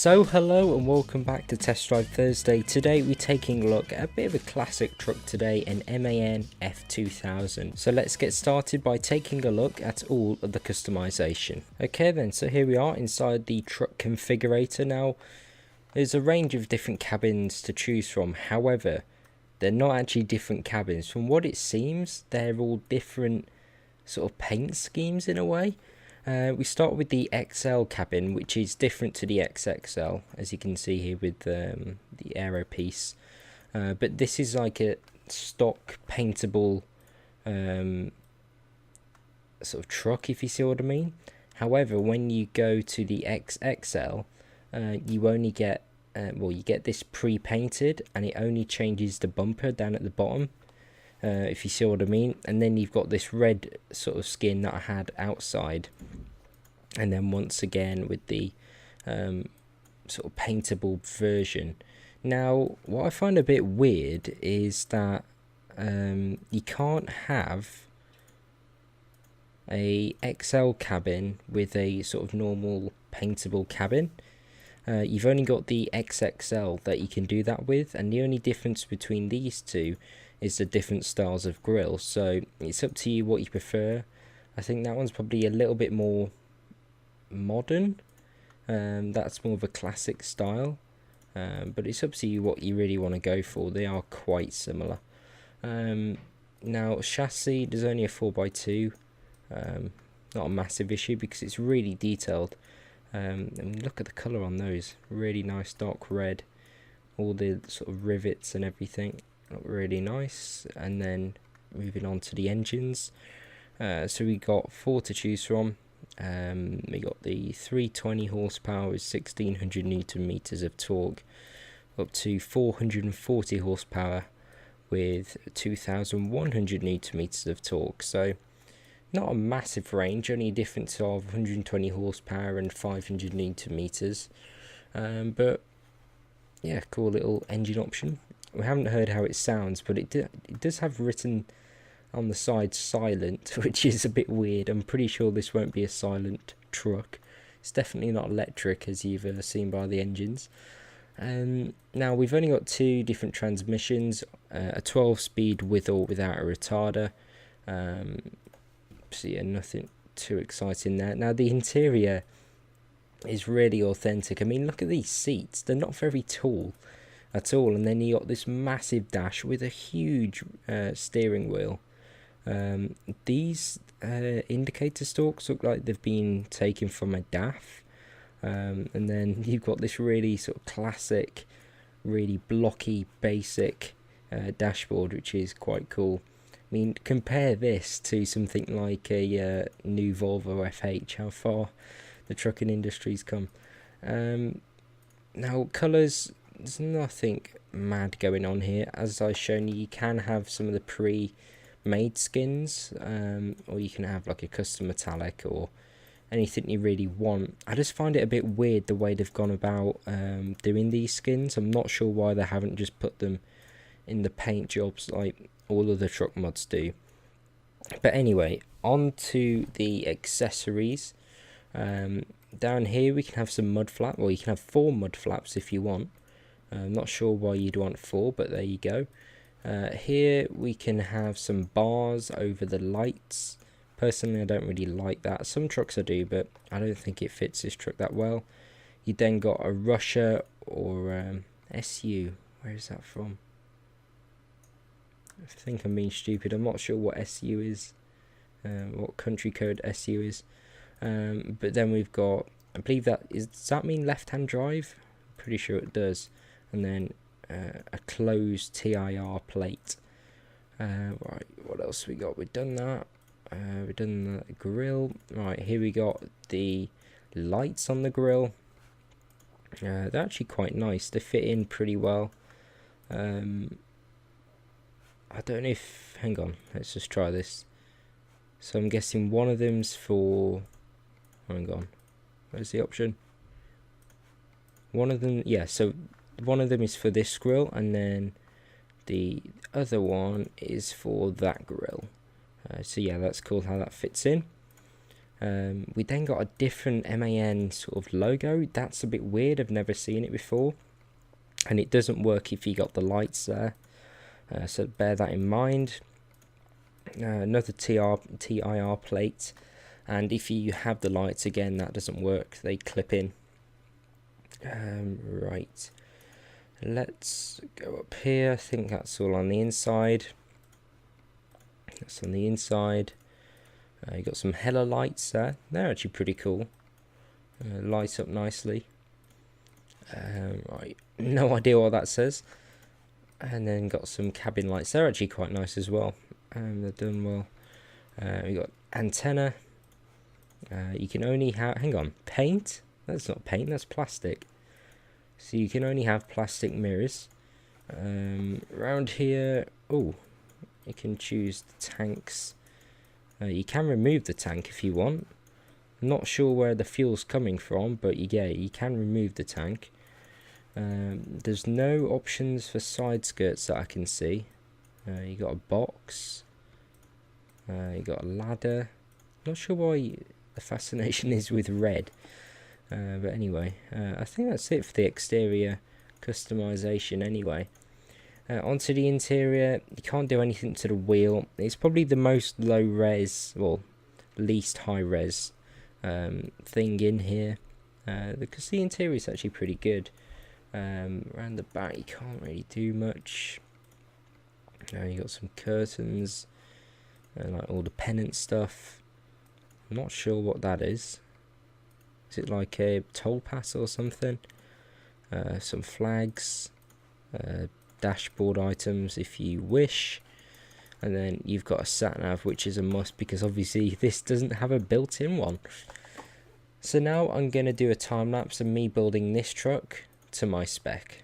So hello and welcome back to Test Drive Thursday. Today we're taking a look at a bit of a classic truck today, an MAN F2000. So let's get started by taking a look at all of the customization. Okay then, so here we are inside the truck configurator. Now there's a range of different cabins to choose from, however they're not actually different cabins. From what it seems, they're all different sort of paint schemes in a way. We start with the XL cabin, which is different to the XXL, as you can see here with the aero piece. But this is like a stock paintable sort of truck, if you see what I mean. However, when you go to the XXL, you only get, you get this pre-painted, and it only changes the bumper down at the bottom. If you see what I mean, and then you've got this red sort of skin that I had outside, and then once again with the sort of paintable version. Now what I find a bit weird is that you can't have a XL cabin with a sort of normal paintable cabin. You've only got the XXL that you can do that with, and the only difference between these two is the different styles of grill. So it's up to you what you prefer. I think that one's probably a little bit more modern. That's more of a classic style. But it's up to you what you really want to go for. They are quite similar. Now chassis, there's only a 4x2. Not a massive issue because it's really detailed. And look at the colour on those. Really nice dark red. All the sort of rivets and everything. Really nice. And then moving on to the engines, so we got 4 to choose from. We got the 320 horsepower with 1600 newton meters of torque, up to 440 horsepower with 2100 newton meters of torque. So not a massive range, only a difference of 120 horsepower and 500 newton meters. But yeah, cool little engine option. We haven't heard how it sounds, but it does have written on the side silent, which is a bit weird. I'm pretty sure this won't be a silent truck. It's definitely not electric, as you've seen by the engines. Now we've only got 2 different transmissions, a 12-speed with or without a retarder. So yeah, nothing too exciting there. Now the interior is really authentic. I mean, look at these seats. They're not very tall at all, and then you got this massive dash with a huge steering wheel. These indicator stalks look like they've been taken from a DAF, and then you've got this really sort of classic, really blocky, basic dashboard, which is quite cool. I mean, compare this to something like a new Volvo FH, how far the trucking industry's come. Now colours, there's nothing mad going on here. As I've shown you, you can have some of the pre-made skins, or you can have like a custom metallic or anything you really want. I just find it a bit weird the way they've gone about doing these skins. I'm not sure why they haven't just put them in the paint jobs like all of the truck mods do. But anyway, on to the accessories. Down here we can have some mud flap, or you can have 4 mud flaps if you want. I'm not sure why you'd want 4, but there you go. Here we can have some bars over the lights. Personally, I don't really like that. Some trucks I do, but I don't think it fits this truck that well. You then got a Russia or SU. Where is that from? I think I'm being stupid. I'm not sure what SU is, what country code SU is. But then we've got, I believe does that mean left-hand drive? I'm pretty sure it does. And then a closed TIR plate. Right, what else we got? We've done that. We've done the grill. Right, here we got the lights on the grill. They're actually quite nice. They fit in pretty well. I don't know if, hang on, let's just try this. So I'm guessing one of them's for, hang on, where's the option? One of them, yeah, so one of them is for this grill, and then the other one is for that grill. So yeah, that's cool how that fits in. We then got a different MAN sort of logo. That's a bit weird, I've never seen it before. And it doesn't work if you got the lights there. So bear that in mind. Another TIR plate. And if you have the lights, again, that doesn't work. They clip in. Right. Let's go up here. I think that's all on the inside. That's on the inside. You got some Hella lights there. They're actually pretty cool. Light up nicely. Right. No idea what that says. And then got some cabin lights. They're actually quite nice as well. They're done well. We got antenna. You can only have, hang on, paint? That's not paint, that's plastic. So you can only have plastic mirrors. Around here, oh, you can choose the tanks. You can remove the tank if you want. Not sure where the fuel's coming from, but yeah, you can remove the tank. There's no options for side skirts that I can see. You got a box. You got a ladder. Not sure why the fascination is with red. But anyway, I think that's it for the exterior customization anyway. Onto the interior, you can't do anything to the wheel. It's probably the most low res, well, least high res thing in here. Because the interior is actually pretty good. Around the back you can't really do much. You got some curtains, like all the pennant stuff. I'm not sure what that is. Is it like a toll pass or something? Some flags, dashboard items if you wish, and then you've got a sat nav, which is a must because obviously this doesn't have a built-in one. So now I'm going to do a time lapse of me building this truck to my spec.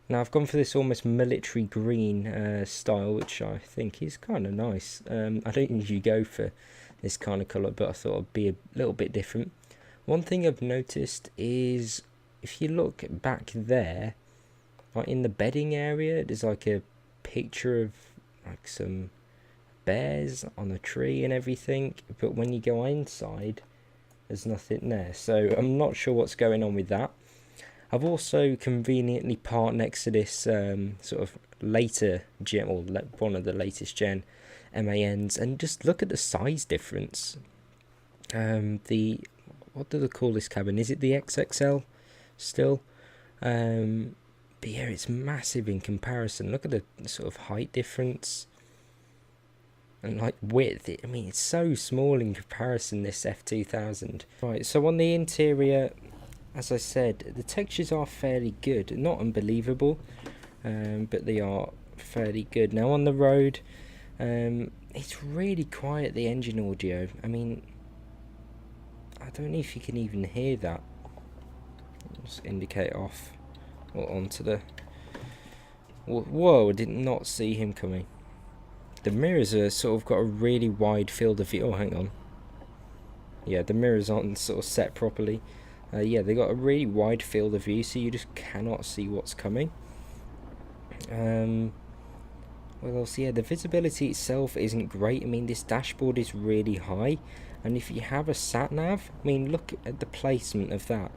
Now I've gone for this almost military green style, which I think is kind of nice. I don't usually go for this kind of colour, but I thought it'd be a little bit different. One thing I've noticed is if you look back there, like in the bedding area, there's like a picture of like some bears on a tree and everything, but when you go inside, there's nothing there. So I'm not sure what's going on with that. I've also conveniently parked next to this sort of later gen, or one of the latest gen MANs, and just look at the size difference. What do they call this cabin? Is it the XXL still? But yeah, it's massive in comparison. Look at the sort of height difference and like width. I mean, it's so small in comparison, this F2000. Right, so on the interior, as I said, the textures are fairly good, not unbelievable, but they are fairly good. Now on the road, it's really quiet, the engine audio. I mean, I don't know if you can even hear that. Just indicate off or onto the... Whoa, I did not see him coming. The mirrors are sort of got a really wide field of view. Oh, hang on. Yeah, the mirrors aren't sort of set properly. Yeah, they got a really wide field of view, so you just cannot see what's coming. What else? Yeah, the visibility itself isn't great. I mean, this dashboard is really high, and if you have a sat nav, I mean, look at the placement of that.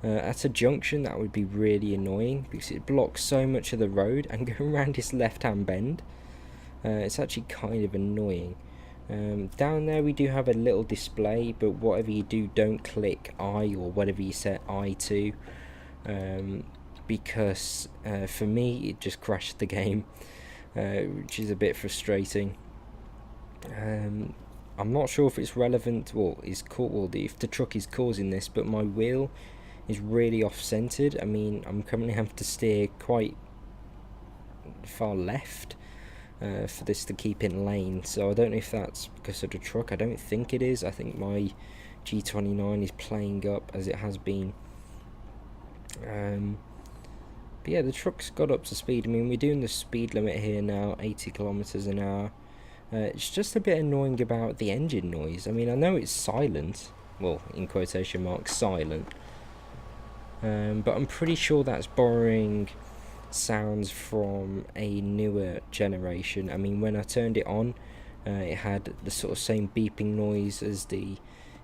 At a junction, that would be really annoying because it blocks so much of the road, and going around this left-hand bend, it's actually kind of annoying. Down there we do have a little display, but whatever you do, don't click I or whatever you set I to, because for me it just crashed the game, which is a bit frustrating. I'm not sure if it's relevant or if the truck is causing this, but my wheel is really off-centered. I mean, I'm currently having to steer quite far left. for this to keep in lane. So I don't know if that's because of the truck. I don't think it is. I think my G29 is playing up as it has been. But yeah, the truck's got up to speed. I mean, we're doing the speed limit here now, 80 kilometers an hour. It's just a bit annoying about the engine noise. I mean, I know it's silent, well, in quotation marks, silent, but I'm pretty sure that's borrowing sounds from a newer generation. I mean, when I turned it on, it had the sort of same beeping noise as the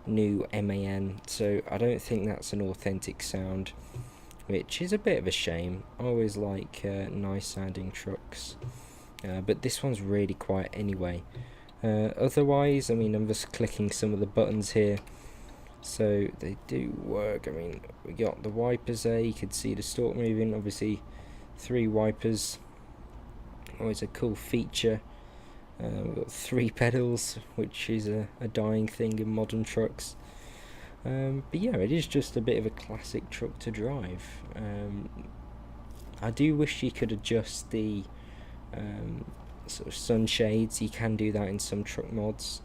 new MAN, so I don't think that's an authentic sound, which is a bit of a shame. I always like nice sounding trucks. But this one's really quiet anyway. Otherwise, I mean, I'm just clicking some of the buttons here, so they do work. I mean, we got the wipers there, you can see the stalk moving, obviously 3 wipers, always a cool feature. We've got 3 pedals, which is a dying thing in modern trucks. But yeah, it is just a bit of a classic truck to drive. I do wish you could adjust the sort of sunshades. You can do that in some truck mods,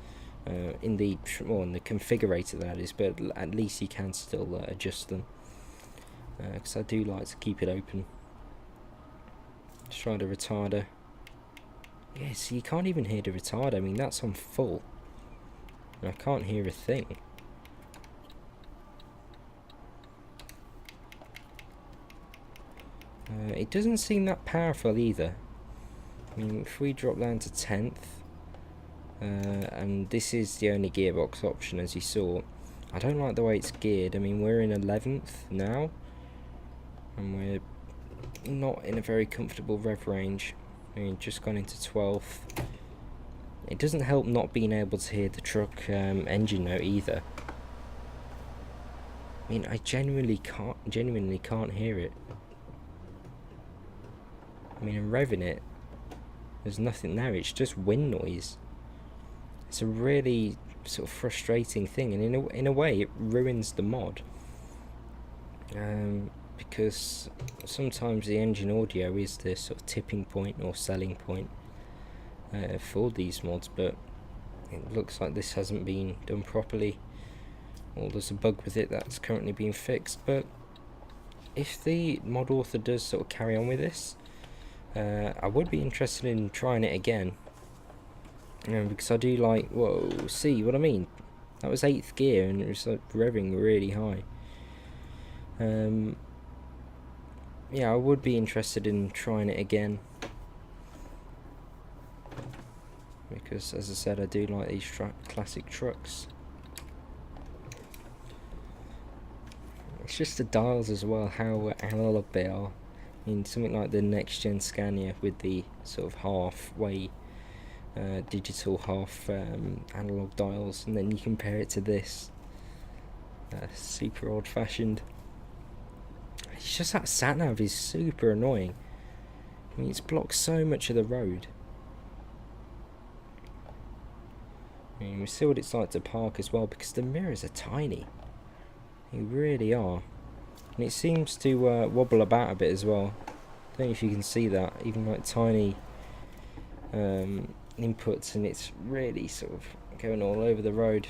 in the configurator that is, but at least you can still adjust them, because I do like to keep it open. Let's try the retarder. Yeah, so you can't even hear the retarder. I mean, that's on full, and I can't hear a thing. It doesn't seem that powerful either. I mean, if we drop down to 10th, and this is the only gearbox option, as you saw, I don't like the way it's geared. I mean, we're in 11th now, and we're not in a very comfortable rev range. I mean, just gone into 12th. It doesn't help not being able to hear the truck engine note either. I mean, I genuinely can't hear it. I mean, I'm revving it, there's nothing there, it's just wind noise. It's a really sort of frustrating thing, and in a way it ruins the mod, because sometimes the engine audio is the sort of tipping point or selling point for these mods, but it looks like this hasn't been done properly, or there's a bug with it that's currently being fixed. But if the mod author does sort of carry on with this, I would be interested in trying it again, because I do like, whoa, see what I mean? That was 8th gear and it was like revving really high. Yeah, I would be interested in trying it again, because as I said, I do like these classic trucks. It's just the dials as well, how analog they are. I mean, something like the next gen Scania with the sort of halfway digital, half analog dials, and then you compare it to this, super old fashioned. It's just that sat nav is super annoying. I mean, it's blocked so much of the road. I mean, we see what it's like to park as well, because the mirrors are tiny. They really are. And it seems to wobble about a bit as well. I don't know if you can see that, even like tiny inputs, and it's really sort of going all over the road.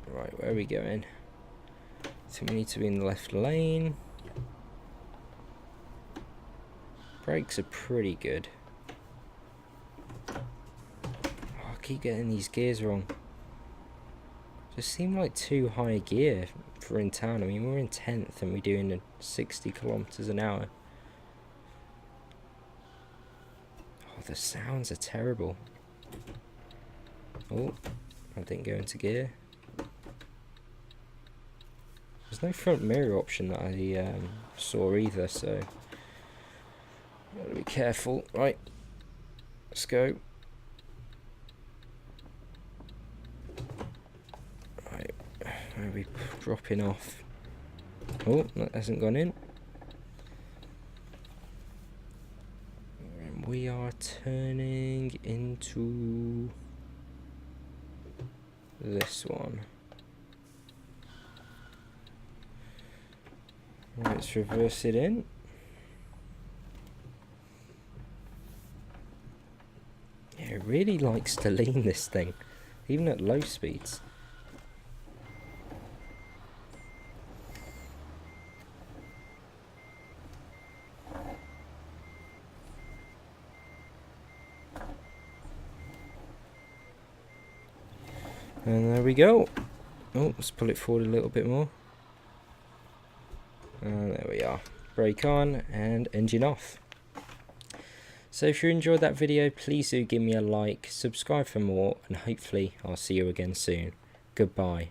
Right, where are we going? So we need to be in the left lane. Brakes are pretty good. Oh, I keep getting these gears wrong. Just seem like too high a gear for in town. I mean, we're in 10th and we're doing 60 kilometers an hour. Oh, the sounds are terrible. Oh, I didn't go into gear. There's no front mirror option that I saw either, so gotta be careful. Right, let's go. Right, where are we dropping off? Oh, that hasn't gone in. And we are turning into this one. Let's reverse it in. It really likes to lean, this thing, even at low speeds. And there we go. Oh, let's pull it forward a little bit more. And there we are. Brake on and engine off. So if you enjoyed that video, please do give me a like, subscribe for more, and hopefully I'll see you again soon. Goodbye.